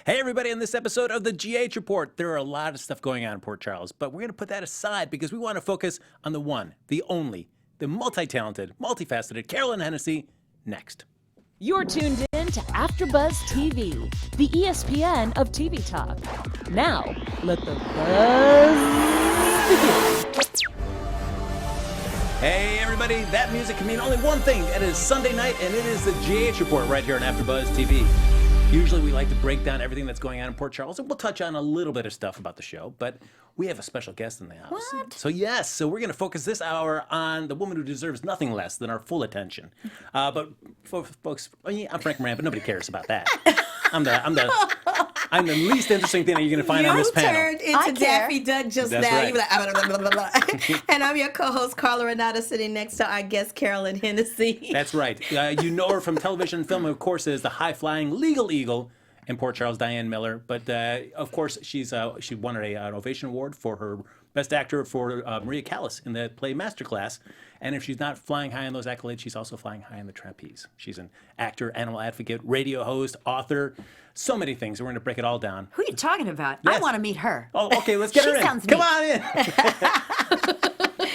Hey, everybody, on this episode of the GH Report, there are a lot of stuff going on in Port Charles, but we're going to put that aside because we want to focus on the one, the only, the multi-talented, multifaceted Carolyn Hennesy next. You're tuned in to AfterBuzz TV, the ESPN of TV talk. Now, let the buzz begin. Hey, everybody, that music can mean only one thing. It is Sunday night, and it is the GH Report right here on AfterBuzz TV. Usually we like to break down everything that's going on in Port Charles, and we'll touch on a little bit of stuff about the show, but we have a special guest in the house. What? So we're going to focus this hour on the woman who deserves nothing less than our full attention. But folks, I'm Frank Moran, but nobody cares about that. I'm the least interesting thing that you're going to find on this panel. You turned into Daffy Duck just That's now. right. You were like, blah, blah, blah, blah. And I'm your co-host, Carla and Frank, sitting next to our guest, Carolyn Hennesy. That's right. You know her from television and film, of course, as the high-flying legal eagle in Port Charles, Diane Miller. But, of course, she won an Ovation Award for her Best Actor for Maria Callas in the play Masterclass. And if she's not flying high on those accolades, she's also flying high on the trapeze. She's an actor, animal advocate, radio host, author, so many things. We're going to break it all down. Who are you talking about? Yes. I want to meet her. Oh, okay, let's get her in. She sounds Come neat. on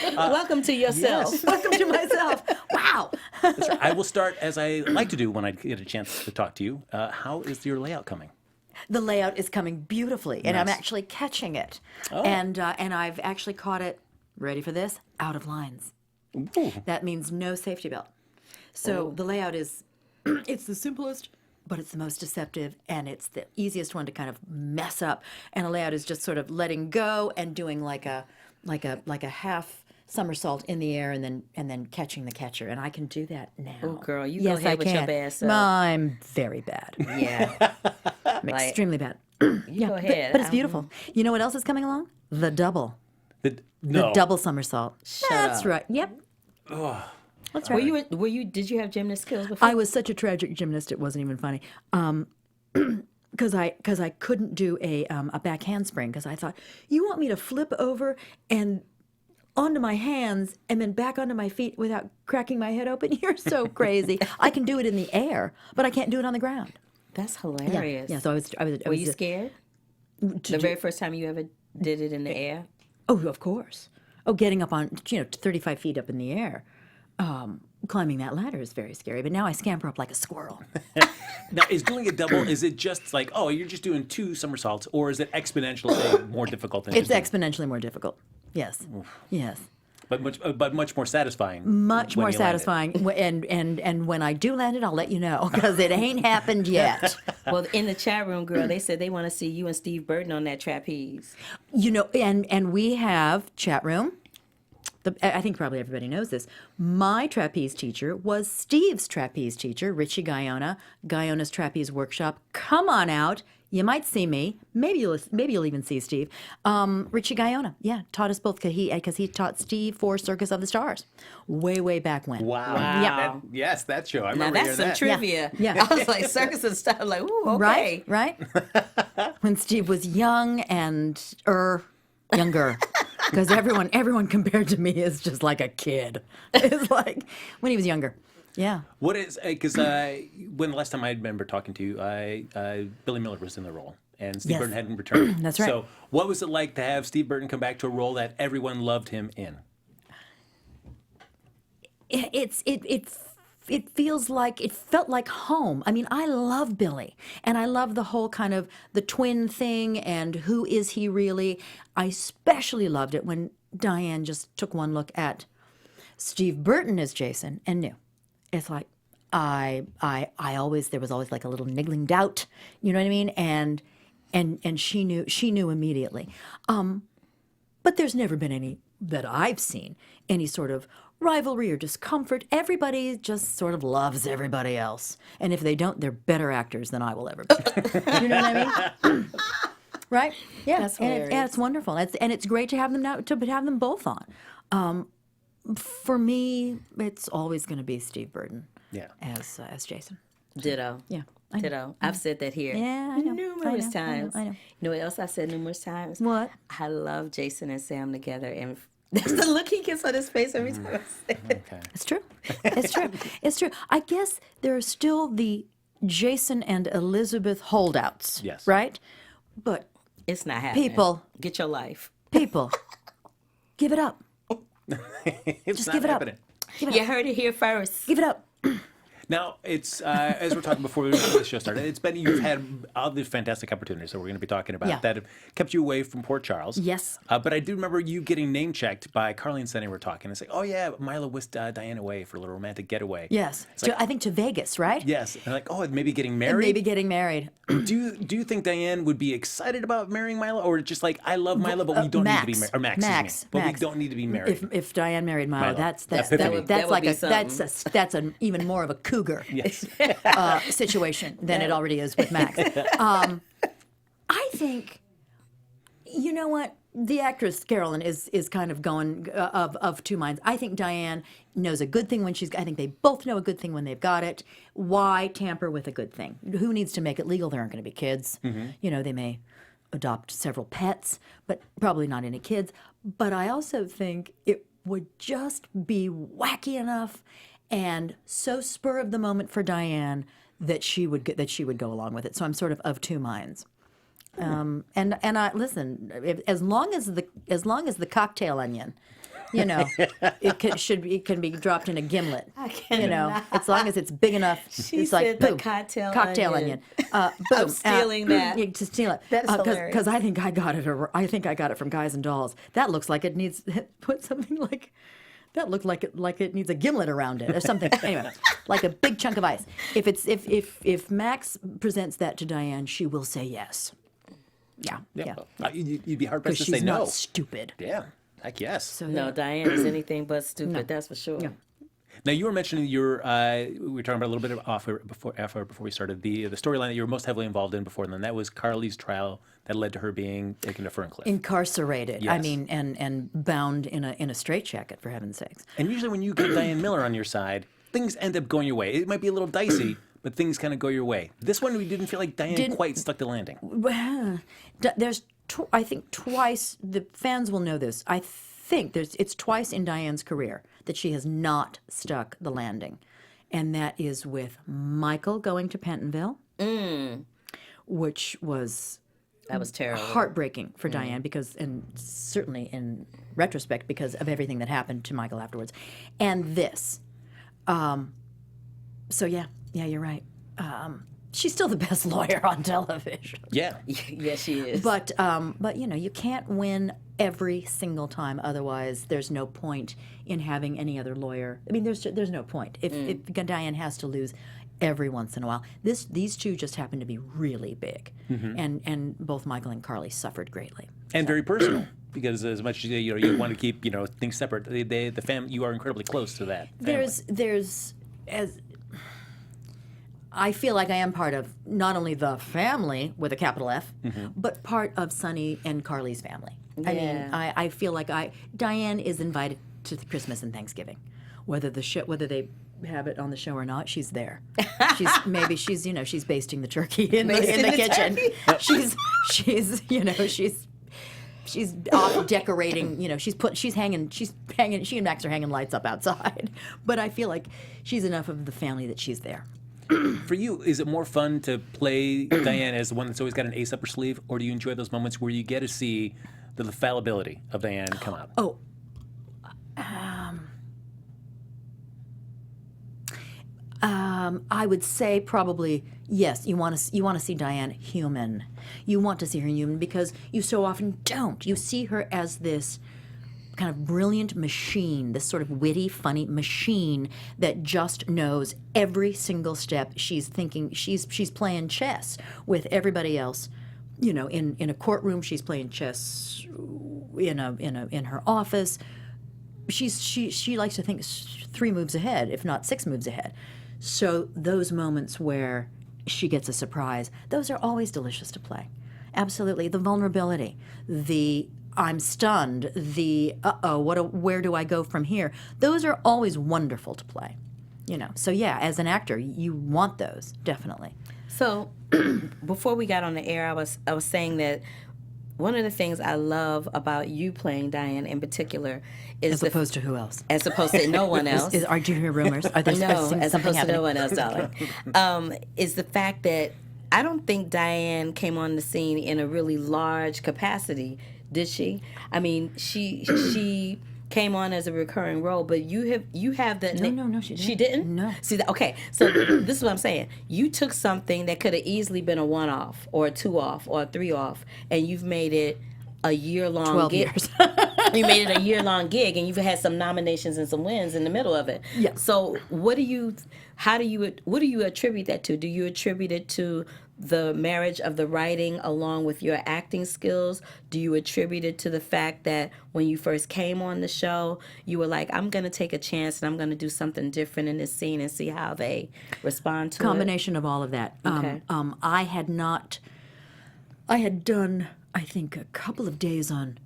in. Welcome to yourself. Yes. Welcome to myself. Wow. That's right. I will start, as I like to do when I get a chance to talk to you. How is your layout coming? The layout is coming beautifully, and I'm Nice. actually catching it. Oh. And I've actually caught it, ready for this, out of lines. Ooh. That means no safety belt. So the layout is, it's the simplest, but it's the most deceptive, and it's the easiest one to kind of mess up. And a layout is just sort of letting go and doing like a half somersault in the air and then catching the catcher. And I can do that now. Oh, girl, you Yes, go ahead I with your can. bad self. I'm very bad. Yeah. I'm Like, extremely bad. you Yeah, go ahead. but it's beautiful. You know what else is coming along? The double. The The double somersault. That's up. right. Yep. That's right. Did you have gymnast skills before? I was such a tragic gymnast; it wasn't even funny. Because I couldn't do a back handspring because I thought, you want me to flip over and onto my hands and then back onto my feet without cracking my head open? You're so crazy. I can do it in the air, but I can't do it on the ground. That's hilarious. Yeah. So I was. Were you scared? The very first time you ever did it in the air? Oh, of course. Oh, getting up on 35 feet up in the air. Climbing that ladder is very scary, but now I scamper up like a squirrel. Now, is doing a double, is it just like, oh, you're just doing 2 somersaults, or is it exponentially more difficult than It's just exponentially more difficult. Yes. Yes. but much more satisfying? Much when more you land it? satisfying. And when I do land it, I'll let you know because it ain't happened yet. Well, in the chat room, girl, they said they want to see you and Steve Burton on that trapeze. And we have chat room. I think probably everybody knows this. My trapeze teacher was Steve's trapeze teacher, Richie Gaiona's Trapeze Workshop. Come on out. You might see me. Maybe you'll even see Steve. Richie Gaiona, taught us both because he taught Steve for Circus of the Stars, way back when. Wow. Wow. Yes, that show. I Now remember that's some hearing that. trivia. Yeah. I was like, circus and stuff. Like, ooh, okay. Right. When Steve was young and younger. Because everyone compared to me is just like a kid. It's like when he was younger. Yeah. What is, because when the last time I remember talking to you, Billy Miller was in the role, and Steve Yes. Burton hadn't returned. That's right. So what was it like to have Steve Burton come back to a role that everyone loved him in? It felt like home. I mean, I love Billy, and I love the whole kind of the twin thing and who is he really. I especially loved it when Diane just took one look at Steve Burton as Jason and knew. It's like there was always like a little niggling doubt, you know what I mean? And she knew immediately. But there's never been any that I've seen any sort of rivalry or discomfort. Everybody just sort of loves everybody else. And if they don't, they're better actors than I will ever be. You know what I mean? Right? Yeah. That's and hilarious. it's wonderful. It's great to have them now, to have them both on. For me, it's always going to be Steve Burton as Jason. Ditto. Yeah. I know. Ditto. I've said that here Yeah, I know. numerous I know. times. I know. You know what else I said numerous times? What? I love Jason and Sam together, and that's the look he gets on his face every time I say it. Okay. It's true. It's true. It's true. I guess there are still the Jason and Elizabeth holdouts. Yes. Right? But It's not happening. People. Get your life. people, give it up. It's Just not give it up. happening. You heard it here first. Give it up. Now, it's as we're talking before the show started, you've had all these fantastic opportunities that we're going to be talking about Yeah. that have kept you away from Port Charles. Yes. But I do remember you getting name checked by Carly and Frank. We're talking and saying, "Oh yeah, Milo whisked Diane away for a little romantic getaway." Yes. It's like, I think to Vegas, right? yes. And like, oh, maybe getting married. Maybe getting married. Do you think Diane would be excited about marrying Milo, or just like, I love Milo, but we don't need to be married? Or Max, excuse me. But we don't need to be married. If Diane married Milo, Milo. that's Epiphany. That would like be that's an even more of a cougar Yes. situation than it already is with Max. I think, you know what? The actress Carolyn is kind of going of two minds. I think Diane knows a good thing when she's. I think they both know a good thing when they've got it. Why tamper with a good thing? Who needs to make it legal? There aren't going to be kids. You know, they may adopt several pets, but probably not any kids. But I also think it would just be wacky enough and so spur of the moment for Diane that she would go along with it. So I'm sort of two minds. And I listen. As long as the cocktail onion, you know, it can be dropped in a gimlet. You know, as long as it's big enough. She it's like said the boom, cocktail onion. onion. Boom. stealing that. Yeah, to steal it. That's hilarious. Because I think I got it. I think I got it from Guys and Dolls. That looks like it needs put something like. That looked like it needs a gimlet around it or something. Anyway, like a big chunk of ice. If Max presents that to Diane, she will say yes. Yeah. You'd be hard pressed Because to say she's no. not stupid. Yeah, heck yes. So, No, Diane is anything but stupid. That's for sure. Yeah. Now you were mentioning we were talking about a little bit of before we started the storyline that you were most heavily involved in before, and then that was Carly's trial that led to her being taken to Ferncliff. Incarcerated. Yes. I mean, and bound in a straitjacket, for heaven's sakes. And usually when you get Diane Miller on your side, things end up going your way. It might be a little dicey, but things kind of go your way. This one, we didn't feel like Diane quite stuck the landing. There's, I think, twice. The fans will know this. I think it's twice in Diane's career that she has not stuck the landing, and that is with Michael going to Pentonville, which was. That was terrible. Heartbreaking for Diane because, and certainly in retrospect, because of everything that happened to Michael afterwards. And this. So yeah, you're right. She's still the best lawyer on television. Yeah. Yes, she is. But you know, you can't win every single time. Otherwise, there's no point in having any other lawyer. I mean, there's no point if Diane has to lose every once in a while. These two just happen to be really big, and both Michael and Carly suffered greatly. And very personal, because as much as you want to keep things separate, the family, you are incredibly close to that family. There's as I feel like I am part of not only the family with a capital F, but part of Sonny and Carly's family. I mean, I feel like Diane is invited to the Christmas and Thanksgiving, whether they have it on the show or not. She's there. She's basting the turkey in the kitchen. She's off decorating. She and Max are hanging lights up outside. But I feel like she's enough of the family that she's there. For you, is it more fun to play Diane as the one that's always got an ace up her sleeve, or do you enjoy those moments where you get to see the fallibility of Diane come out? Oh, I would say probably yes. You want to see Diane human. You want to see her human because you so often don't. You see her as this kind of brilliant machine, this sort of witty, funny machine that just knows every single step. She's thinking. She's playing chess with everybody else. In a courtroom, she's playing chess. In her office, she likes to think 3 moves ahead, if not 6 moves ahead. So those moments where she gets a surprise, those are always delicious to play. Absolutely. The vulnerability, the I'm stunned, the where do I go from here? Those are always wonderful to play. So yeah, as an actor, you want those, definitely. So before we got on the air, I was saying that one of the things I love about you playing Diane in particular is As opposed to who else? as opposed to no one else. Are you hear rumors? Are there No, as something opposed to no happening? one else, darling. Is the fact that I don't think Diane came on the scene in a really large capacity, did she? I mean, she came on as a recurring role, but you have the No, she didn't. She didn't? No. See that? Okay, so this is what I'm saying. You took something that could have easily been a one-off or a two-off or a three-off, and you've made it a year-long 12 gig. years. You made it a year-long gig, and you've had some nominations and some wins in the middle of it. Yeah. So what do you attribute that to? Do you attribute it to the marriage of the writing along with your acting skills? Do you attribute it to the fact that when you first came on the show, you were like, I'm going to take a chance and I'm going to do something different in this scene and see how they respond to Combination of all of that. Okay. I had done, I think, a couple of days on,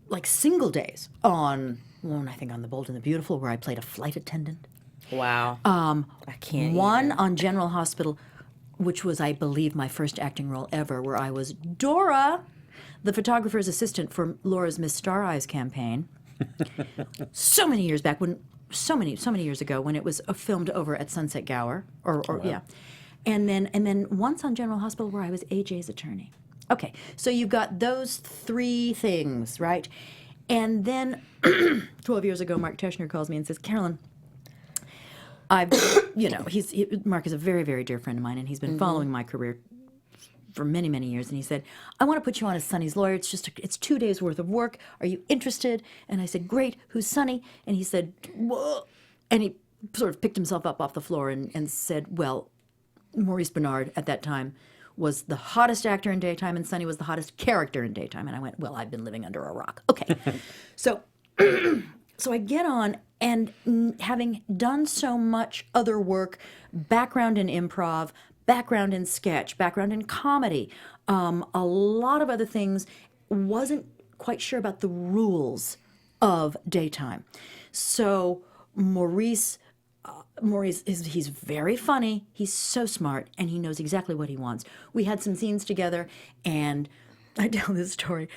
like single days on one, I think on The Bold and the Beautiful, where I played a flight attendant. it? Wow. I can't One either. on General Hospital, which was, I believe, my first acting role ever, where I was Dora, the photographer's assistant for Laura's Miss Star Eyes campaign. So many years back, so many years ago, when it was filmed over at Sunset Gower, yeah, and then once on General Hospital, where I was AJ's attorney. Okay, so you've got those three things, right? And then 12 years ago, Mark Teschner calls me and says, Carolyn, Mark is a very, very dear friend of mine, and he's been following my career for many, many years. And he said, I want to put you on as Sonny's lawyer. It's 2 days worth of work. Are you interested? And I said, great. Who's Sonny? And he said, whoa. And he sort of picked himself up off the floor and said, well, Maurice Bernard at that time was the hottest actor in daytime, and Sonny was the hottest character in daytime. And I went, well, I've been living under a rock. Okay. So I get on, and having done so much other work, background in improv, background in sketch, background in comedy, a lot of other things, wasn't quite sure about the rules of daytime. So Maurice he's very funny, he's so smart, and he knows exactly what he wants. We had some scenes together, and I tell this story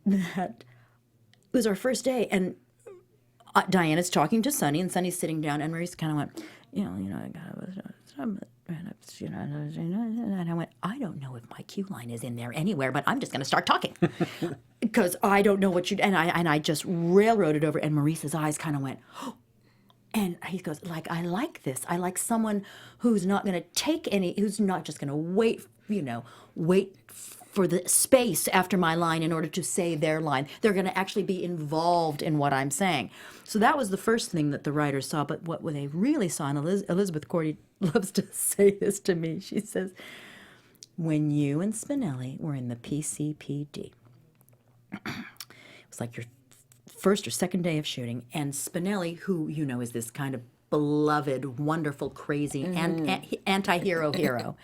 that it was our first day, and Diana's talking to Sonny, and Sonny's sitting down, and Maurice kind of went, and I went, I don't know if my cue line is in there anywhere, but I'm just going to start talking because I don't know what and I just railroaded over, and Maurice's eyes kind of went, oh. And he goes, I like this. I like someone who's not going to take who's not just going to wait for the space after my line in order to say their line. They're going to actually be involved in what I'm saying. So that was the first thing that the writers saw. But what they really saw, and Elizabeth Cordy loves to say this to me, she says, when you and Spinelli were in the PCPD, it was like your first or second day of shooting, and Spinelli, who is this kind of beloved, wonderful, crazy anti-hero hero,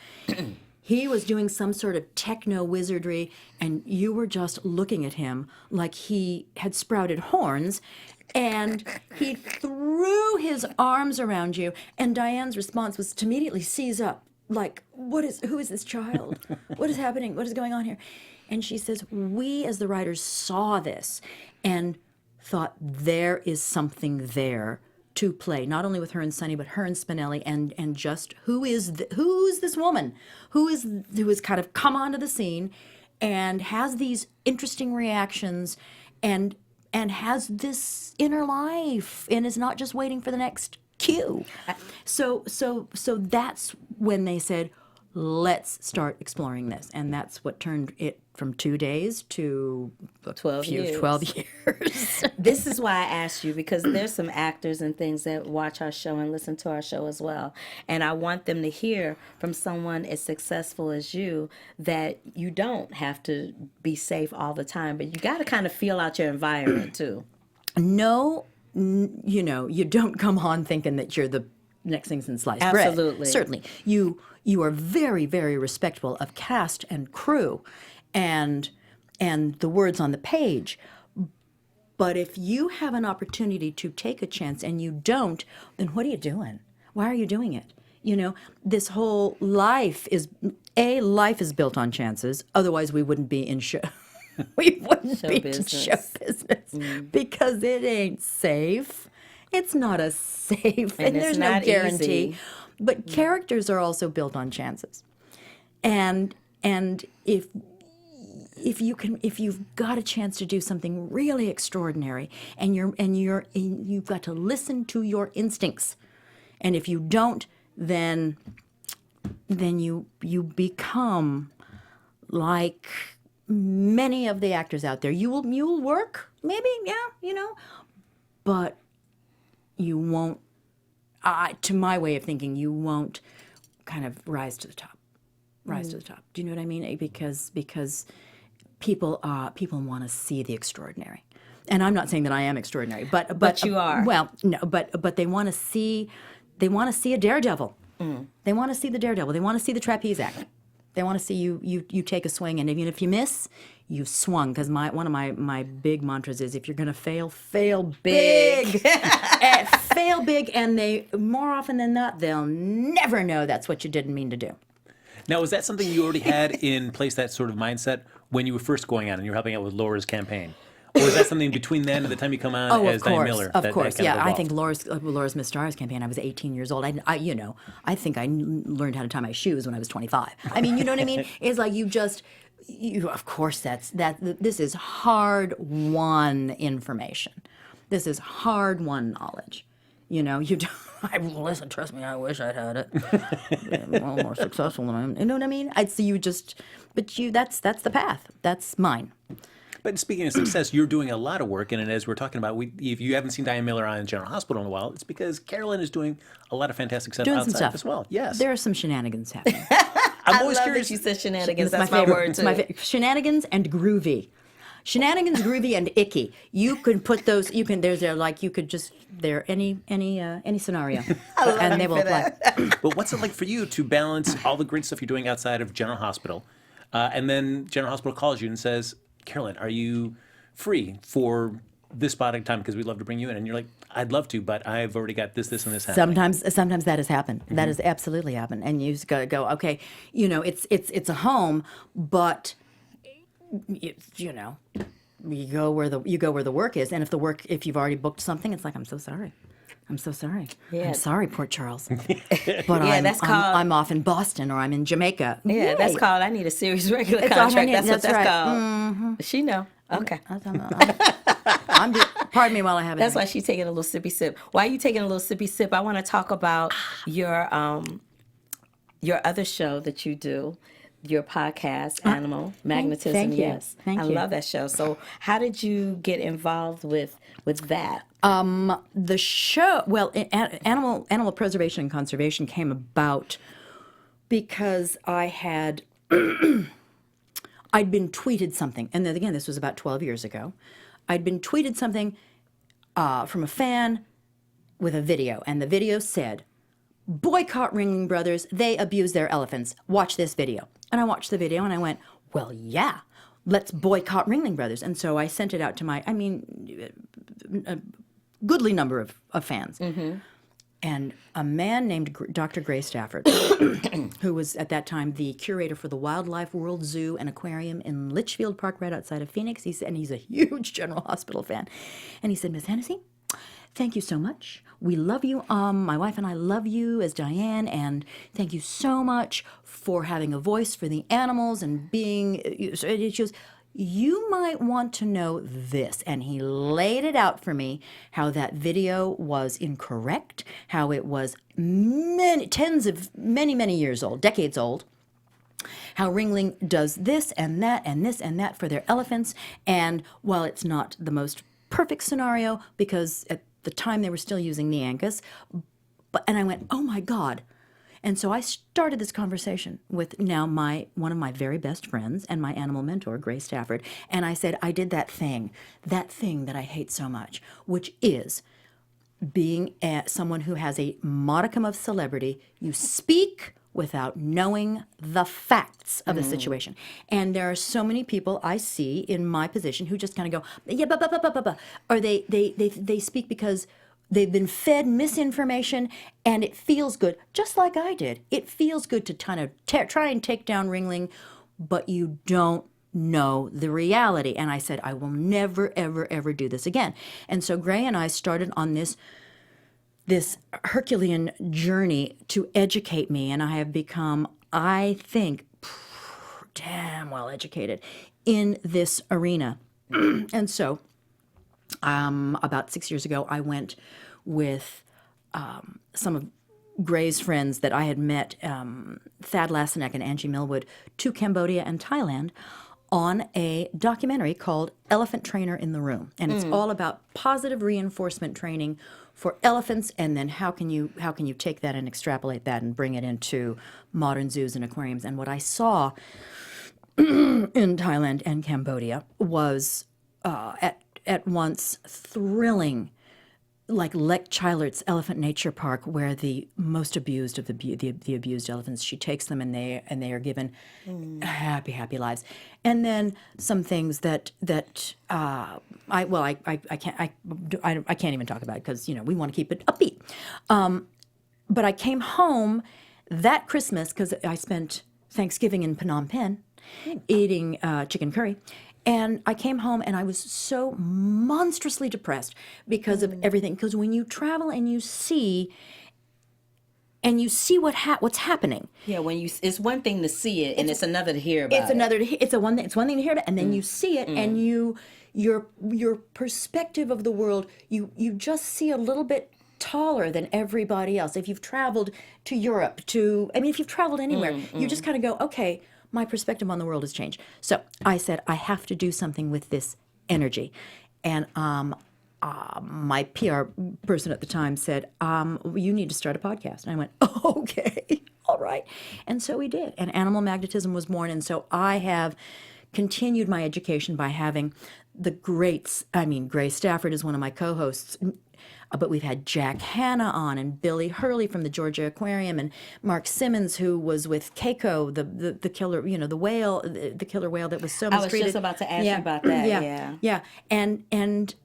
he was doing some sort of techno wizardry, and you were just looking at him like he had sprouted horns, and he threw his arms around you, and Diane's response was to immediately seize up, like, who is this child? What is happening? What is going on here? And she says, we as the writers saw this and thought there is something there to play, not only with her and Sonny, but her and Spinelli, and just who's this woman who has kind of come onto the scene and has these interesting reactions and has this inner life and is not just waiting for the next cue. So that's when they said, let's start exploring this, and that's what turned it from 2 days to 12 years. 12 years. This is why I asked you, because there's some actors and things that watch our show and listen to our show as well. And I want them to hear from someone as successful as you that you don't have to be safe all the time, but you got to kind of feel out your environment too. No, you don't come on thinking that you're the next thing since sliced bread. Absolutely. Certainly. You are very, very respectful of cast and crew and the words on the page. But if you have an opportunity to take a chance and you don't, then what are you doing? Why are you doing it? You know, this whole life is built on chances. Otherwise, we wouldn't be in show. We wouldn't Show be business. in show business because it ain't safe. It's not a safe, and it's there's no not guarantee. easy. But characters are also built on chances, and if you've got a chance to do something really extraordinary, and you've got to listen to your instincts, and if you don't, then you become like many of the actors out there. You'll work, maybe, yeah, you know, but you won't. To my way of thinking, you won't kind of rise to the top. Rise to the top. Do you know what I mean? Because people want to see the extraordinary, and I'm not saying that I am extraordinary, but you are. Well, no, but they want to see a daredevil. They want to see the daredevil. They want to see the trapeze act. They want to see you take a swing, and even if you miss, you've swung. Because one of my big mantras is, if you're going to fail big. Fail big, and they, more often than not, they'll never know that's what you didn't mean to do. Now, was that something you already had in place, that sort of mindset, when you were first going on and you were helping out with Laura's campaign? Or is that something between then and the time you come on as Diane Miller? Of course, that kind yeah. of I evolved? think Laura's Miss Stars campaign, I was 18 years old. I think I learned how to tie my shoes when I was 25. I mean, you know what I mean? It's like of course, this is hard-won information. This is hard-won knowledge. You know, you don't. Listen, trust me, I wish I'd had it. Well, more successful than I am. You know what I mean? That's the path. That's mine. But speaking of success, you're doing a lot of work, and as we're talking about, if you haven't seen Diane Miller on General Hospital in a while, it's because Carolyn is doing a lot of fantastic stuff Doing outside some stuff as well. Yes. There are some shenanigans happening. I'm I always love curious. that you said shenanigans. That's That's my favorite. word It's too. Shenanigans and groovy. Shenanigans, groovy, and icky. You can put those. You can. You could just. They're any scenario, and they will apply. But what's it like for you to balance all the great stuff you're doing outside of General Hospital, and then General Hospital calls you and says, "Carolyn, are you free for this spot at time? Because we'd love to bring you in." And you're like, "I'd love to, but I've already got this, and this happening." Sometimes that has happened. That has absolutely happened, and you just gotta go. Okay, you know, it's a home, but you know, you go where the work is, and if you've already booked something, it's like, I'm so sorry. Yeah. I'm sorry, Port Charles. But Yeah, that's called- I'm off in Boston, or I'm in Jamaica. Yeah, Yay. that's called, I need a series regular It's contract. on- That's what that's that's right. called. She know. Okay. Pardon me while I have it. That's why she's taking a little sippy sip. While you taking a little sippy sip, I want to talk about your other show that you do, your podcast, Animal Magnetism. thank you. Yes, Thank I you. love that show. So, how did you get involved with that? The show, animal preservation and conservation came about because I'd been tweeted something, and then again, this was about 12 years ago. I'd been tweeted something from a fan with a video, and the video said, "Boycott Ringling Brothers, they abuse their elephants. Watch this video." And I watched the video and I went, well, yeah, let's boycott Ringling Brothers. And so I sent it out to a goodly number of fans. Mm-hmm. And a man named Dr. Gray Stafford, who was at that time the curator for the Wildlife World Zoo and Aquarium in Litchfield Park right outside of Phoenix, and he's a huge General Hospital fan. And he said, "Miss Hennessy, thank you so much. We love you. My wife and I love you as Diane, and thank you so much for having a voice for the animals and being." It goes, "You might want to know this." And he laid it out for me, how that video was incorrect, how it was many years old, decades old, how Ringling does this and that and this and that for their elephants. And while it's not the most perfect scenario, because at the time they were still using the Angus, and I went, oh my God. And so I started this conversation with now one of my very best friends and my animal mentor, Gray Stafford. And I said, I did that thing that I hate so much, which is being someone who has a modicum of celebrity. You speak without knowing the facts of the situation. And there are so many people I see in my position who just kind of go, yeah, or they speak because They've been fed misinformation, and it feels good, just like I did. It feels good to kind of try and take down Ringling, but you don't know the reality. And I said, I will never, ever, ever do this again. And so Gray and I started on this Herculean journey to educate me, and I have become, I think, damn well educated in this arena. And so about 6 years ago, I went with some of Gray's friends that I had met, Thad Lassenek and Angie Millwood, to Cambodia and Thailand on a documentary called Elephant Trainer in the Room. And it's all about positive reinforcement training for elephants, and then how can you take that and extrapolate that and bring it into modern zoos and aquariums. And what I saw in Thailand and Cambodia was at once thrilling, like Lek Chailert's Elephant Nature Park, where the most abused of the abused elephants, she takes them and they are given happy lives. And then some things that I can't even talk about, because we want to keep it upbeat. But I came home that Christmas, because I spent Thanksgiving in Phnom Penh eating chicken curry. And I came home and I was so monstrously depressed because of everything. Because when you travel and you see what's happening. Yeah, it's one thing to see it, and it's another to hear about It's one thing to hear it, and then you see it, and your perspective of the world, you just see a little bit taller than everybody else. If you've traveled to Europe, if you've traveled anywhere, you just kind of go, okay, my perspective on the world has changed. So I said, I have to do something with this energy. And my PR person at the time said, you need to start a podcast. And I went, oh, okay, all right. And so we did. And Animal Magnetism was born. And so I have continued my education by having the greats. Gray Stafford is one of my co-hosts. But we've had Jack Hanna on, and Billy Hurley from the Georgia Aquarium, and Mark Simmons, who was with Keiko, the killer, the whale, the killer whale that was so mistreated. I was just about to ask you about that. Yeah. And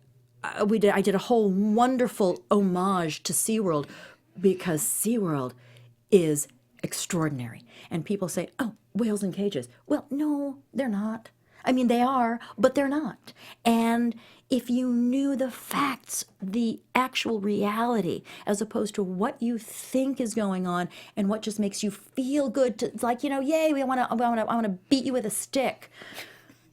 I did a whole wonderful homage to SeaWorld, because SeaWorld is extraordinary. And people say, oh, whales in cages. Well, no, they're not. They are, but they're not. And if you knew the facts, the actual reality, as opposed to what you think is going on and what just makes you feel good, it's like, yay, I want to beat you with a stick.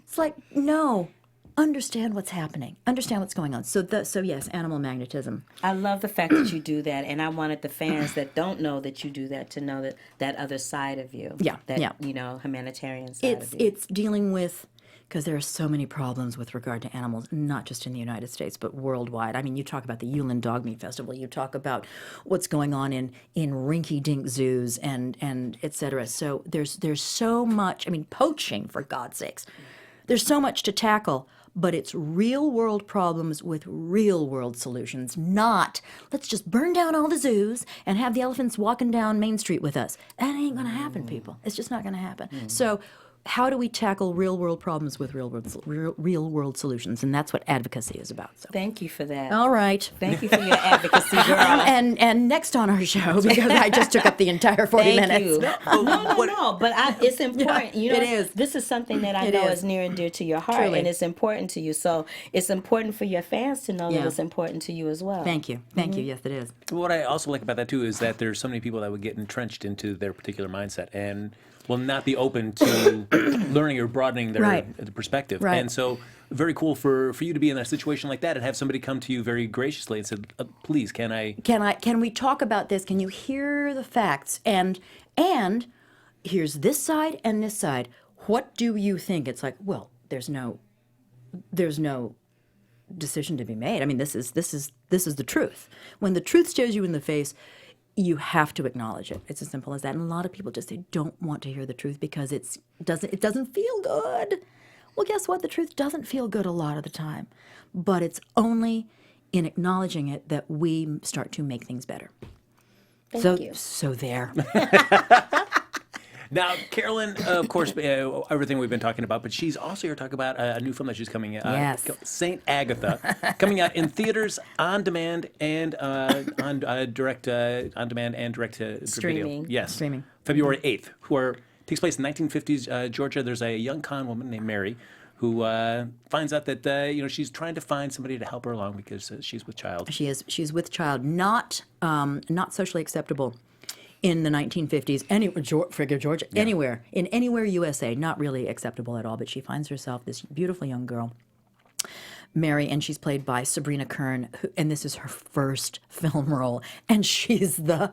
It's like, no, understand what's happening, understand what's going on. So yes, Animal Magnetism. I love the fact that you do that, and I wanted the fans that don't know that you do that to know that other side of you. Yeah, that humanitarian side of you. It's dealing with. Because there are so many problems with regard to animals, not just in the United States, but worldwide. You talk about the Yulin Dog Meat Festival. You talk about what's going on in rinky-dink zoos and et cetera. So there's so much. Poaching, for God's sakes. There's so much to tackle, but it's real-world problems with real-world solutions, not let's just burn down all the zoos and have the elephants walking down Main Street with us. That ain't going to happen, people. It's just not going to happen. So how do we tackle real-world problems with real-world solutions? And that's what advocacy is about. So. Thank you for that. All right. Thank you for your advocacy, girl. And next on our show, because I just took up the entire 40 minutes. You. No. But it's important. Yeah, it is. This is something that I know is near and dear to your heart, Truly. and it's important to you. So it's important for your fans to know that it's important to you as well. Thank you. Thank you. Yes, it is. What I also like about that, too, is that there's so many people that would get entrenched into their particular mindset and will not be open to learning or broadening their perspective. Right. And so very cool for you to be in a situation like that and have somebody come to you very graciously and said, please, can we talk about this? Can you hear the facts? And here's this side and this side. What do you think? It's like, well, there's no decision to be made. This is the truth. When the truth stares you in the face, you have to acknowledge it. It's as simple as that. And a lot of people just don't want to hear the truth because it doesn't feel good. Well, guess what? The truth doesn't feel good a lot of the time. But it's only in acknowledging it that we start to make things better. Thank you. So there. Now, Carolyn, of course, everything we've been talking about, but she's also here to talk about a new film that she's coming out. Yes. Saint Agatha, coming out in theaters, on demand, and on direct on demand and direct to Streaming. video. Yes, Streaming. February 8th. Where takes place in 1950s Georgia. There's a young con woman named Mary who finds out that she's trying to find somebody to help her along because she's with child. She's with child, not socially acceptable in the 1950s. Georgia, anywhere USA, not really acceptable at all. But she finds herself this beautiful young girl, Mary, and she's played by Sabrina Kern, and this is her first film role, and she's the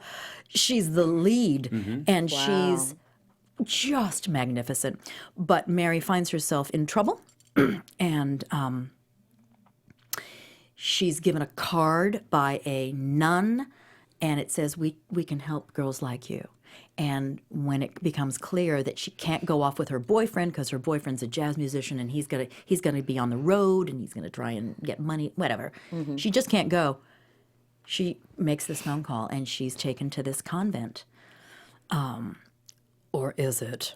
lead, and she's just magnificent. But Mary finds herself in trouble, and she's given a card by a nun, and it says, we can help girls like you. And when it becomes clear that she can't go off with her boyfriend because her boyfriend's a jazz musician and he's gonna be on the road and he's gonna try and get money, whatever. She just can't go. She makes this phone call and she's taken to this convent. Or is it?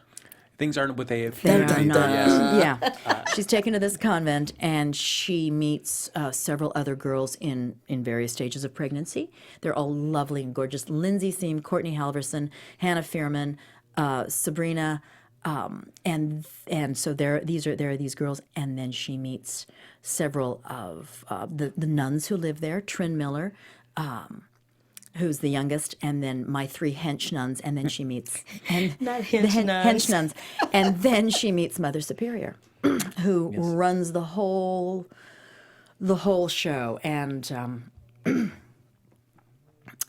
Things aren't what they They're appear to be. not. Yes. Yeah. She's taken to this convent and she meets several other girls in various stages of pregnancy. They're all lovely and gorgeous. Lindsay Seam, Courtney Halverson, Hannah Fearman, Sabrina, and so there are these girls, and then she meets several of the nuns who live there. Trin Miller, who's the youngest, and then my 3 hench nuns, and then she meets Not hench nuns. hench nuns, and then she meets Mother Superior, who runs the whole show, and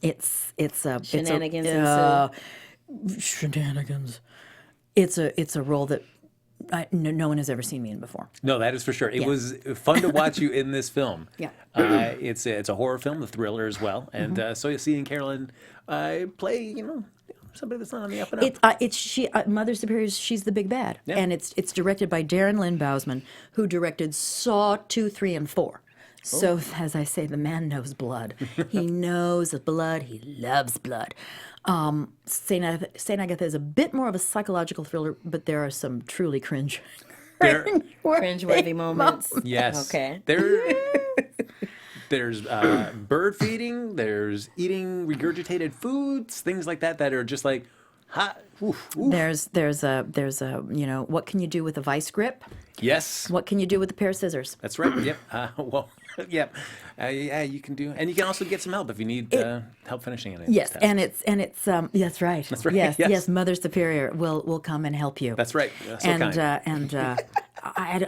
it's Shenanigans shenanigans. It's a role that no one has ever seen me in before. No, that is for sure. It was fun to watch you in this film. Yeah. It's a horror film, a thriller as well, and so you're seeing Carolyn play, somebody that's not on the up and up. Mother Superior. She's the big bad, and it's directed by Darren Lynn Bousman, who directed Saw 2, 3, and 4. So, as I say, the man knows blood. He knows blood. He loves blood. Saint Agatha is a bit more of a psychological thriller, but there are some truly Cringe-worthy moments. Yes. Okay. There's bird feeding. There's eating regurgitated foods, things like that are just like hot. Oof, oof. There's a what can you do with a vice grip? Yes. What can you do with a pair of scissors? That's right. Yep. Yep. Yeah, you can do, and you can also get some help if you need help finishing it. Yes, and it's that's right. That's right. Yes. Mother Superior will come and help you. That's right. So and kind.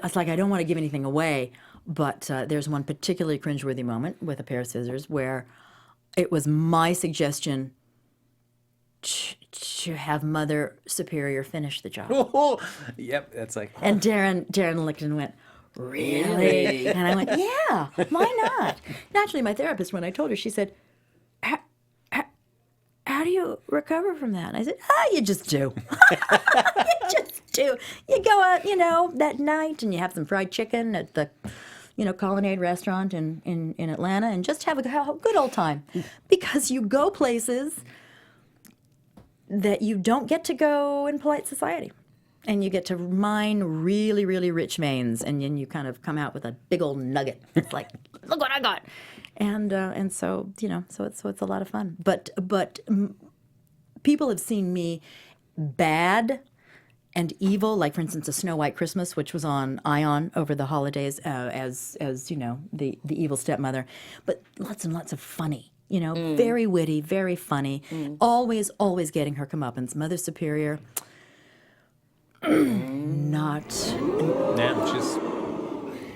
it's like I don't want to give anything away, but there's one particularly cringeworthy moment with a pair of scissors where it was my suggestion to have Mother Superior finish the job. Yep. That's like. And Darren looked and went, "Really?" And I went, "Yeah, why not?" Naturally, my therapist, when I told her, she said, "How do you recover from that?" And I said, you just do. You just do. You go out, that night and you have some fried chicken at the, Colonnade restaurant in Atlanta and just have a good old time. Because you go places that you don't get to go in polite society. And you get to mine really, really rich veins, and then you kind of come out with a big old nugget. It's like, look what I got, and so so it's a lot of fun. But people have seen me bad and evil, like for instance, A Snow White Christmas, which was on Ion over the holidays, as the evil stepmother, but lots and lots of funny. Very witty, very funny, always getting her comeuppance. Mother Superior. Not. Yeah,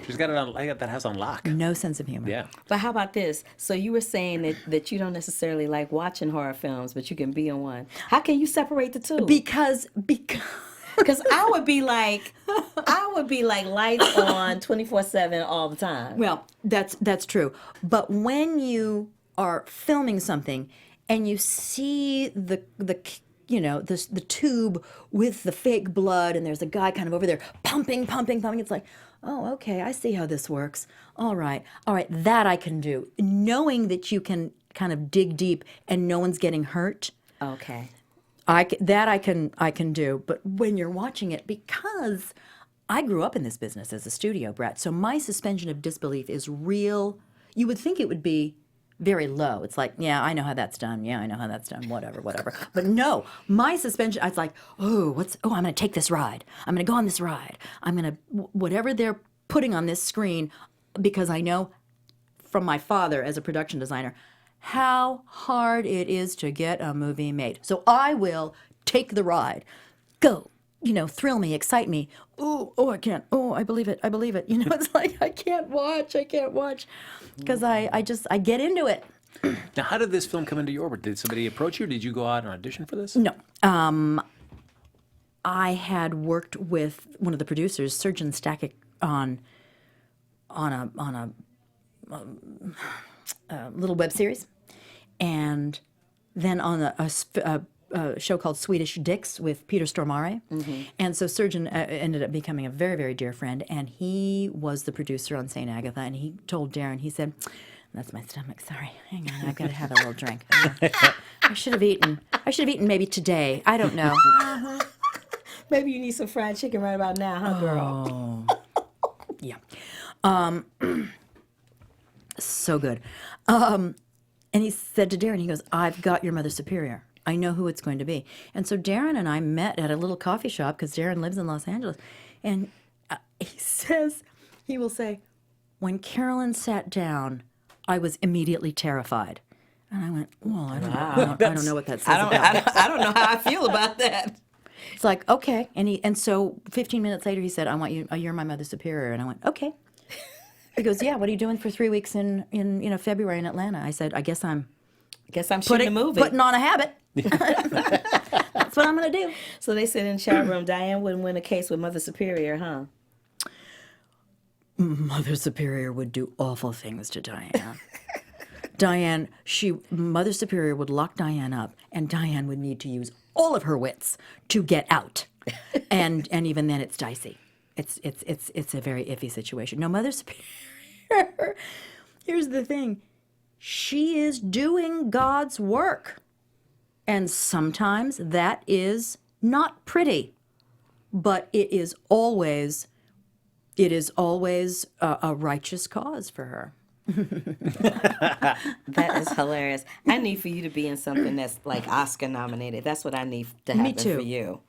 she's got it on. I got that house on lock. No sense of humor. Yeah. But how about this? So you were saying that you don't necessarily like watching horror films, but you can be in one. How can you separate the two? Because I would be like lights on 24/7 all the time. well, that's true. But when you are filming something and you see the tube with the fake blood, and there's a guy kind of over there pumping. It's like, oh, okay, I see how this works. All right, that I can do. Knowing that you can kind of dig deep and no one's getting hurt. Okay. I can do. But when you're watching it, because I grew up in this business as a studio brat, so my suspension of disbelief is real. You would think it would be very low. It's like, yeah, I know how that's done. Yeah, I know how that's done. Whatever. But no, my suspension, I was like, I'm going to take this ride. I'm going to go on this ride. I'm going to, whatever they're putting on this screen, because I know from my father as a production designer, how hard it is to get a movie made. So I will take the ride. Go. Thrill me, excite me. Oh, I can't. Oh, I believe it. It's like I can't watch. Because I get into it. Now, how did this film come into your orbit? Did somebody approach you? Did you go out and audition for this? No. I had worked with one of the producers, Surgeon Stackett, on a little web series, and then on a show called Swedish Dicks with Peter Stormare. And so Surgeon ended up becoming a very, very dear friend, and he was the producer on St. Agatha, and he told Darren, he said, "That's my stomach, sorry. Hang on, I've got to have a little drink. I should have eaten maybe today. I don't know." Maybe you need some fried chicken right about now, huh, girl? Yeah. So good. And he said to Darren, he goes, "I've got your Mother Superior. I know who it's going to be." And so Darren and I met at a little coffee shop because Darren lives in Los Angeles. And he will say, "When Carolyn sat down, I was immediately terrified." And I went, "Well, I don't know what that says about me." I don't know how I feel about that. It's like, okay. And so 15 minutes later, he said, "I want you, you're my Mother Superior." And I went, "Okay." He goes, "Yeah, what are you doing for 3 weeks in February in Atlanta?" I said, I guess I'm shooting a movie. Putting on a habit. That's what I'm going to do. So they said in the chat room, Diane wouldn't win a case with Mother Superior, huh? Mother Superior would do awful things to Diane. Mother Superior would lock Diane up, and Diane would need to use all of her wits to get out. And even then it's dicey. It's a very iffy situation. No, Mother Superior, here's the thing. She is doing God's work. And sometimes that is not pretty, but it is always a righteous cause for her. That is hilarious. I need for you to be in something that's like Oscar nominated. That's what I need to happen for you.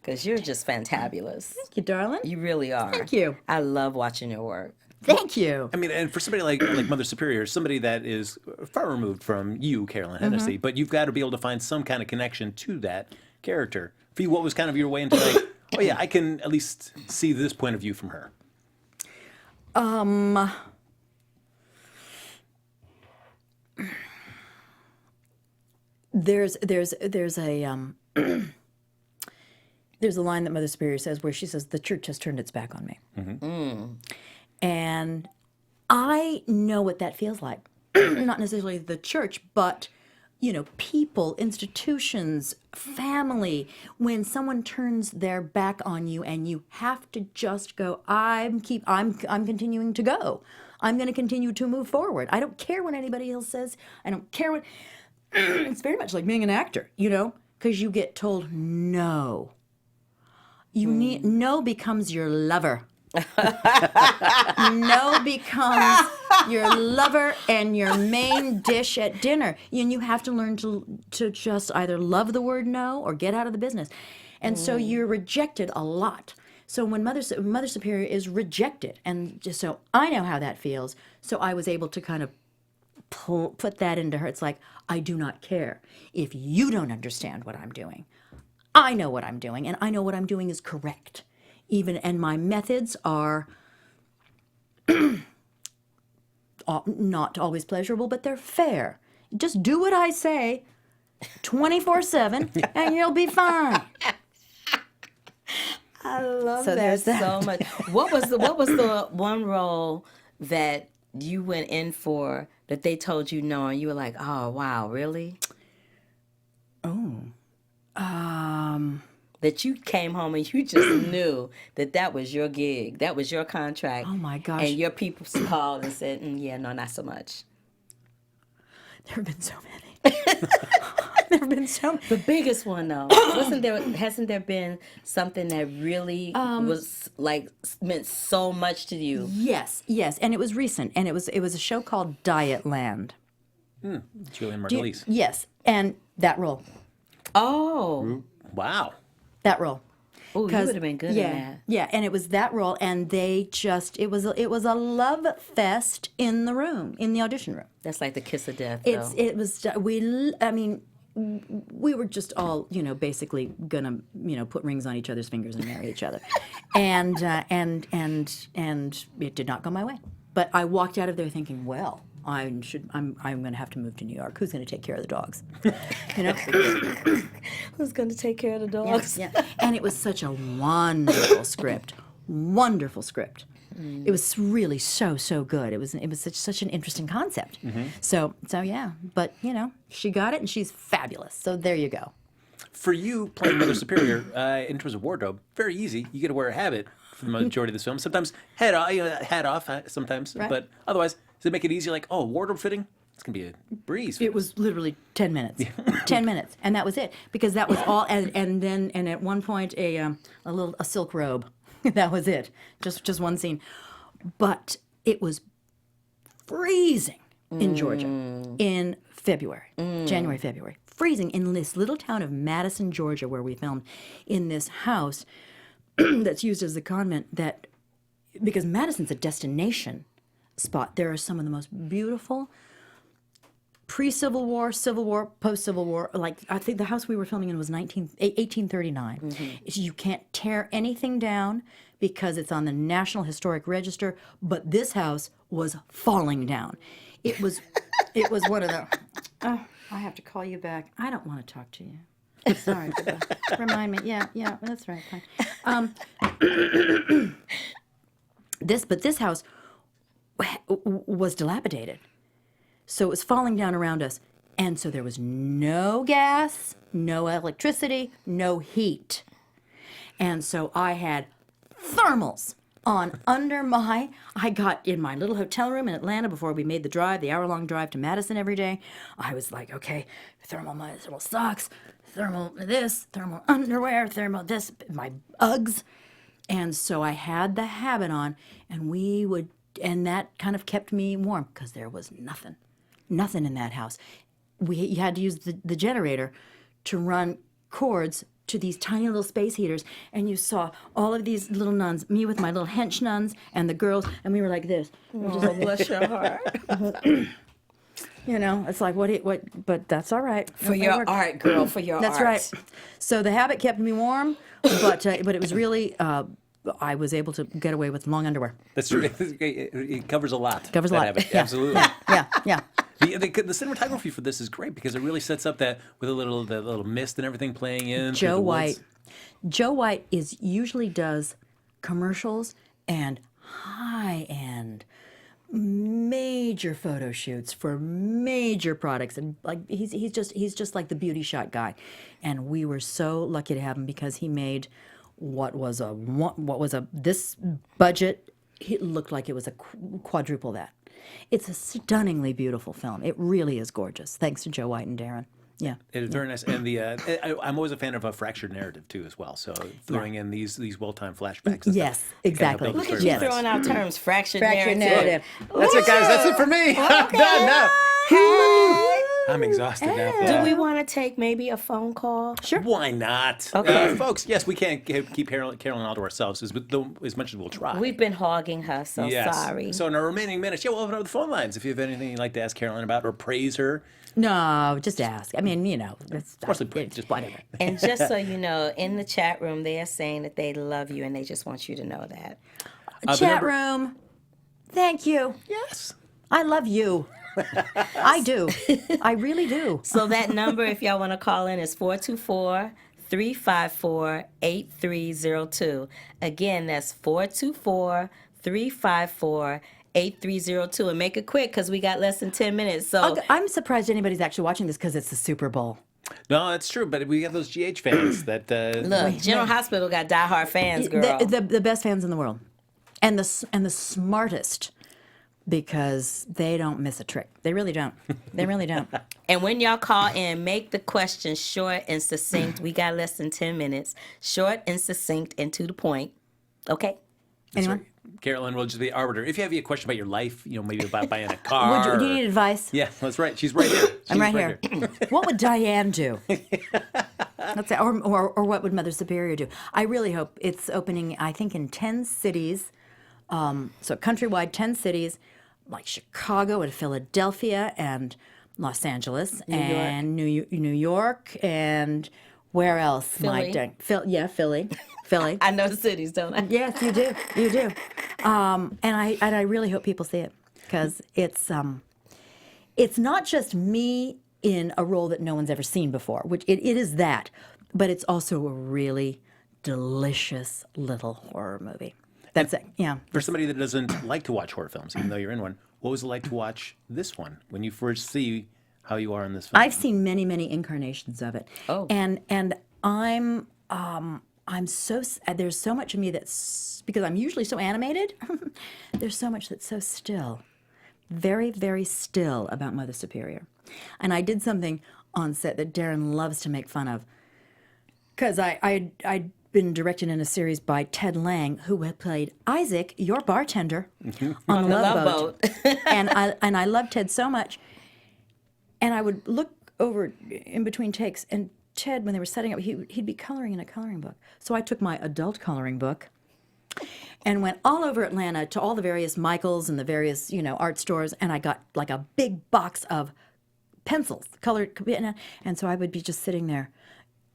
Because you're just fantabulous. Thank you, darling. You really are. Thank you. I love watching your work. Thank you. I mean, and for somebody like Mother Superior, somebody that is far removed from you, Carolyn Hennesy, but you've got to be able to find some kind of connection to that character. For you, what was kind of your way into like, oh yeah, I can at least see this point of view from her? There's a line that Mother Superior says where she says, "The church has turned its back on me." And I know what that feels like. Not necessarily the church, but, people, institutions, family. When someone turns their back on you and you have to just go, I'm continuing to go. I'm going to continue to move forward. I don't care what anybody else says. I don't care what... It's very much like being an actor, because you get told no. No becomes your lover. No becomes your lover and your main dish at dinner. And you have to learn to just either love the word no or get out of the business. And so you're rejected a lot. So when Mother Superior is rejected, and just so I know how that feels, so I was able to kind of put that into her. It's like, I do not care if you don't understand what I'm doing. I know what I'm doing, and I know what I'm doing is correct. And my methods are not always pleasurable, but they're fair. Just do what I say 24/7, and you'll be fine. I love that so much. What was the one role that you went in for that they told you no, and you were like, oh wow, really? That you came home and you just knew that was your gig, that was your contract. Oh my gosh! And your people called and said, yeah, no, not so much. There have been so many. There have been so The biggest one though, hasn't there been something that really was like meant so much to you? Yes, and it was recent, and it was a show called Dietland. Julian Margulies. Yes, and that role. Oh, Wow. That role. oh, you would have been good yeah, in that. Yeah, and it was that role, and they just it was a love fest in the room, in the audition room. That's like the kiss of death. It was I mean, we were just all basically gonna put rings on each other's fingers and marry each other, and it did not go my way. But I walked out of there thinking, well, I'm going to have to move to New York. Who's going to take care of the dogs? Who's going to take care of the dogs? Yeah. And it was such a wonderful script. Wonderful script. It was really so good. It was such an interesting concept. So yeah. But she got it, and she's fabulous. So there you go. For you, playing Mother Superior, in terms of wardrobe, very easy. You get to wear a habit for the majority of this film. Sometimes hat off, sometimes. Right. But otherwise, does it make it easier? Like, oh, wardrobe fitting? It's going to be a breeze. It was literally 10 minutes. 10 minutes. And that was it. Because that was all. And at one point, a silk robe. That was it. Just one scene. But it was freezing in Georgia in February, January, February. Freezing in this little town of Madison, Georgia, where we filmed, in this house that's used as a convent. Because Madison's a destination spot. There are some of the most beautiful pre-Civil War, Civil War, post-Civil War. Like, I think the house we were filming in was 1839. You can't tear anything down because it's on the National Historic Register. But this house was falling down. It was one of the. I have to call you back. I don't want to talk to you. Sorry. Remind me. Yeah, that's right. Fine. This house was dilapidated. So it was falling down around us. And so there was no gas, no electricity, no heat. And so I had thermals on I got in my little hotel room in Atlanta before we made the hour-long drive to Madison every day. I was like, okay, thermal socks, thermal this, thermal underwear, thermal this, my Uggs. And so I had the habit on, and that kind of kept me warm because there was nothing in that house. You had to use the generator to run cords to these tiny little space heaters, and you saw all of these little nuns, me with my little hench nuns, and the girls, and we were like this. Bless your heart. It's like, what, but that's all right. For your art, girl, for your That's art. right. So the habit kept me warm, but it was really, I was able to get away with long underwear. That's true. It covers a lot. Covers a lot. Habit. Yeah. Absolutely. Yeah. The cinematography for this is great because it really sets up that with the little mist and everything playing in. Joe White usually does commercials and high-end major photo shoots for major products, and like he's just like the beauty shot guy. And we were so lucky to have him because he made what was this budget. It looked like it was a quadruple that. It's a stunningly beautiful film. It really is gorgeous. Thanks to Joe White and Darren. Yeah, it is very nice, and I'm always a fan of a fractured narrative too, as well. So throwing in these well-timed flashbacks. And yes, stuff, exactly. Look Look at you throwing out terms. Fractured narrative. That's it, guys. That's it for me. I'm done now. Hey. I'm exhausted now. Do we want to take maybe a phone call? Sure. Why not? Okay. Folks, yes, we can't keep Carolyn all to ourselves as much as we'll try. We've been hogging her, so Yes. sorry. So in our remaining minutes, we'll open up the phone lines if you have anything you'd like to ask Carolyn about or praise her. No, just ask. I mean, it's Mostly praise, just whatever. And just so you know, in the chat room, they are saying that they love you and they just want you to know that. Chat room, thank you. Yes. I love you. I do. I really do. So that number, if y'all want to call in, is 424-354-8302. Again, that's 424-354-8302. And make it quick because we got less than 10 minutes. So I'm surprised anybody's actually watching this because it's the Super Bowl. No, that's true, but we got those GH fans that. look, General Hospital got diehard fans, girl. The best fans in the world, and the smartest because they don't miss a trick. They really don't. They really don't. And when y'all call in, make the question short and succinct. We got less than 10 minutes. Short and succinct and to the point. Okay? Anyone? Carolyn will just be the arbiter. If you have a question about your life, maybe about buying a car. Do you need advice? Yeah, that's right. She's right here. I'm right here. What would Diane do? Let's say, or what would Mother Superior do? I really hope it's opening, I think, in 10 cities. So countrywide, 10 cities, like Chicago and Philadelphia and Los Angeles and New York and where else? Philly. Philly. I know the cities, don't I? Yes, you do. You do. And I really hope people see it because it's not just me in a role that no one's ever seen before, which it is that, but it's also a really delicious little horror movie. That's it. Yeah. For somebody that doesn't like to watch horror films, even though you're in one, what was it like to watch this one when you first see how you are in this film? I've seen many, many incarnations of it. Oh. And I'm so there's so much of me that's because I'm usually so animated. There's so much that's so still, very, very still about Mother Superior. And I did something on set that Darren loves to make fun of because I'd been directed in a series by Ted Lang, who had played Isaac, your bartender, on the Love Boat. and I loved Ted so much. And I would look over in between takes, and Ted, when they were setting up, he'd be coloring in a coloring book. So I took my adult coloring book and went all over Atlanta to all the various Michaels and the various, art stores, and I got like a big box of pencils, colored, and so I would be just sitting there,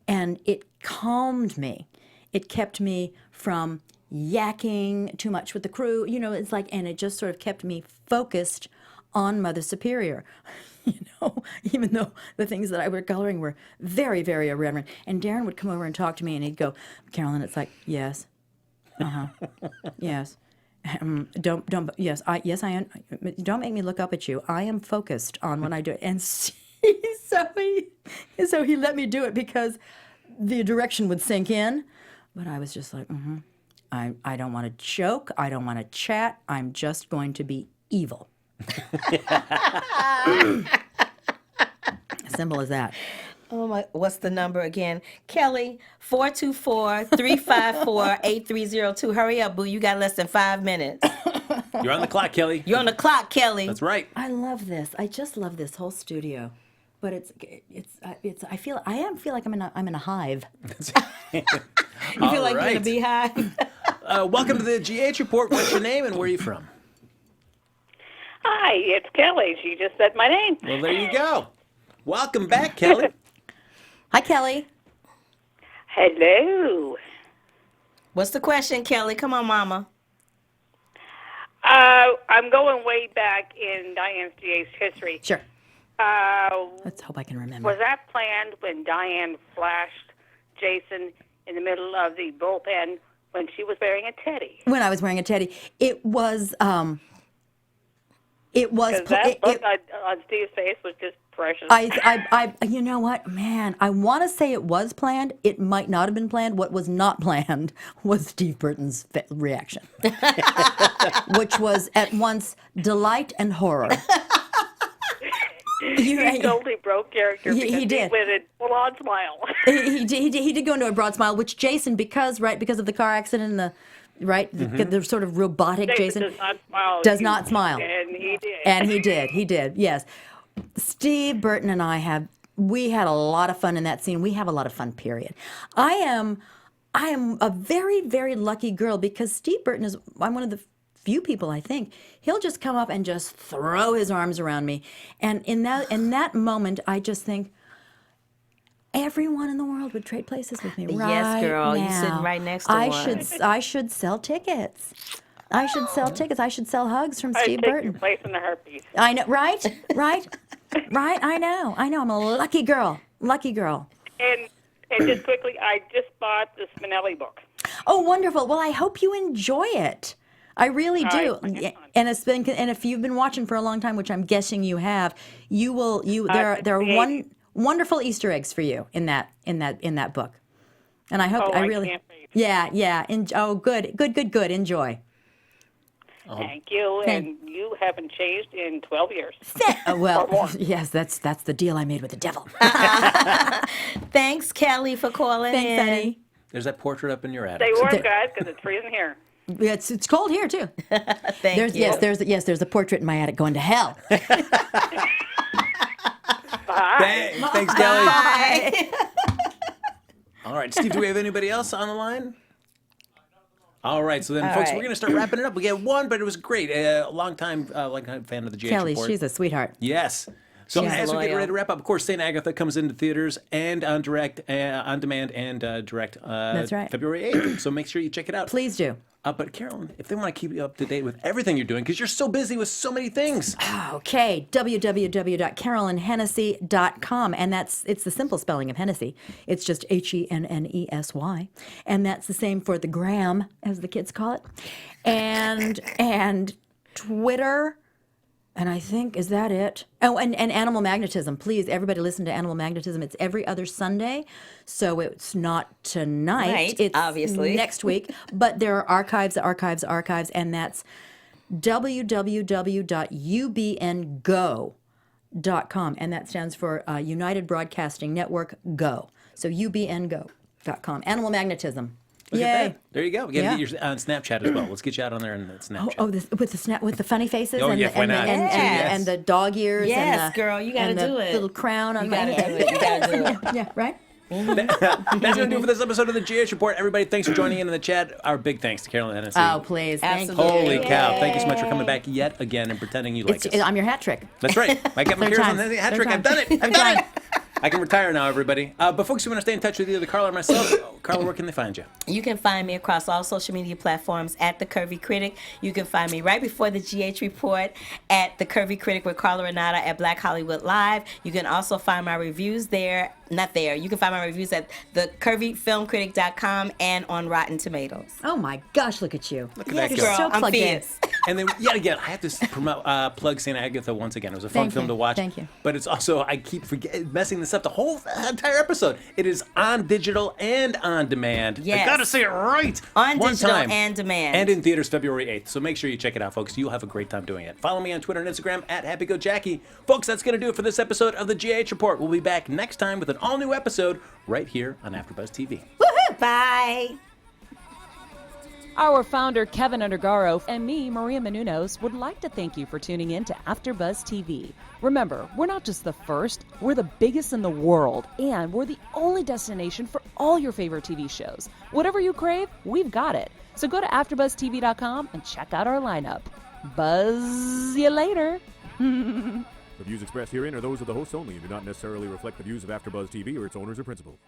and it calmed me. It kept me from yakking too much with the crew, it's like, and it just sort of kept me focused on Mother Superior, even though the things that I were coloring were very, very irreverent. And Darren would come over and talk to me, and he'd go, Carolyn, it's like, yes, yes. Yes, I am. Don't make me look up at you. I am focused on what I do. And so he let me do it because the direction would sink in. But I was just like, I don't want to joke. I don't want to chat. I'm just going to be evil. Simple as that. Oh my! What's the number again? Kelly, 424-354-8302. Hurry up, boo! You got less than 5 minutes. You're on the clock, Kelly. You're on the clock, Kelly. That's right. I love this. I just love this whole studio. But I feel like I'm in a hive. You feel like you're in a beehive. Welcome to the GH Report. What's your name and where are you from? Hi, it's Kelly. She just said my name. Well, there you go. Welcome back, Kelly. Hi, Kelly. Hello. What's the question, Kelly? Come on, Mama. I'm going way back in Diane's GH history. Sure. Let's hope I can remember. Was that planned when Diane flashed Jason in the middle of the bullpen when she was wearing a teddy? When I was wearing a teddy, it was. Because that look on Steve's face was just precious. You know what, man? I want to say it was planned. It might not have been planned. What was not planned was Steve Burton's reaction, which was at once delight and horror. He totally broke character because he did. With a full-on smile. he did go into a broad smile, which Jason, because of the car accident and the sort of robotic Jason does not smile. And he did. And he did, yes. Steve Burton and I we had a lot of fun in that scene. We have a lot of fun, period. I am a very, very lucky girl because Steve Burton I'm one of the few people, I think, he'll just come up and just throw his arms around me. And in that moment, I just think, everyone in the world would trade places with me right Yes, girl. now. You're sitting right next to one. I should sell tickets. I should sell tickets. I should sell hugs from Steve I'd take Burton. your place in the herpes. I know, right? I know. I'm a lucky girl. And just quickly, I just bought the Spinelli book. Oh, wonderful. Well, I hope you enjoy it. I really do. And if you've been watching for a long time, which I'm guessing you have, you will. There are wonderful Easter eggs for you in that book. And I hope I really. Can't wait. Yeah. Good. Enjoy. Thank you, and you haven't changed in 12 years. Well, yes, that's the deal I made with the devil. Thanks, Kelly, for calling Thanks, in. honey. There's that portrait up in your attic. Stay warm, guys, because it's freezing here. Yeah, it's cold here too. Thank you. There's a portrait in my attic going to hell. Thanks, Kelly. Bye. All right, Steve, do we have anybody else on the line? All right, so then, All folks, right. we're going to start wrapping it up. We get one, but it was great. A long-time fan of the GH Kelly, Report. she's a sweetheart. Yes. So She's as we get loyal. ready to wrap up, of course, St. Agatha comes into theaters and on direct, on demand, and direct. That's right. February 8th. So make sure you check it out. Please do. But Carolyn, if they want to keep you up to date with everything you're doing, because you're so busy with so many things. Okay, www.carolynhennessy.com, and it's the simple spelling of Hennessy. It's just Hennessy, and that's the same for the gram, as the kids call it, and Twitter. And I think, is that it? Oh, and Animal Magnetism. Please, everybody listen to Animal Magnetism. It's every other Sunday, so it's not tonight. Right, it's obviously. next week. But there are archives, and that's www.ubngo.com. And that stands for United Broadcasting Network Go. So ubngo.com. Animal Magnetism. Look Yay. at that. There you go. We got to Yeah. get you on Snapchat as well. Let's get you out on there and Snapchat. With the funny faces Oh, and, yeah, the, why and, the, not? and, Yes. and the dog ears Yes, and the, girl, you gotta and the do it. little crown on You my gotta head. do it. You gotta do it. Yeah, right? That's going to do it for this episode of the GH Report. Everybody, thanks for joining in the chat. Our big thanks to Carolyn Hennesy. Oh, please. Thank Absolutely. you. Holy cow. Thank you so much for coming back yet again and pretending you like us. I'm your hat trick. That's right. I got my Third Carolyn time. Hennesy hat Third trick. I've time. done it. I've done it. I can retire now, everybody. But folks who want to stay in touch with either Carla or myself, Carla, where can they find you? You can find me across all social media platforms at The Curvy Critic. You can find me right before the GH Report at The Curvy Critic with Carla Renata at Black Hollywood Live. You can also find my reviews there. Not there. You can find my reviews at thecurvyfilmcritic.com and on Rotten Tomatoes. Oh, my gosh, look at you. Look at that Yes, girl. girl, So I'm plugged in. fierce. And then, yet again, I have to plug St. Agatha once again. It was a fun Thank film you. to watch. Thank you. But it's also, I keep messing this up the whole entire episode. It is on digital and on demand. Yes. I got to say it right. On One digital time. and demand. And in theaters February 8th. So make sure you check it out, folks. You'll have a great time doing it. Follow me on Twitter and Instagram at HappyGoJackie. Folks, that's going to do it for this episode of the GH Report. We'll be back next time with an all-new episode right here on AfterBuzz TV. Bye. Our founder, Kevin Undergaro, and me, Maria Menounos, would like to thank you for tuning in to AfterBuzz TV. Remember, we're not just the first, we're the biggest in the world, and we're the only destination for all your favorite TV shows. Whatever you crave, we've got it. So go to AfterBuzzTV.com and check out our lineup. Buzz you later. The views expressed herein are those of the hosts only and do not necessarily reflect the views of AfterBuzz TV or its owners or principals.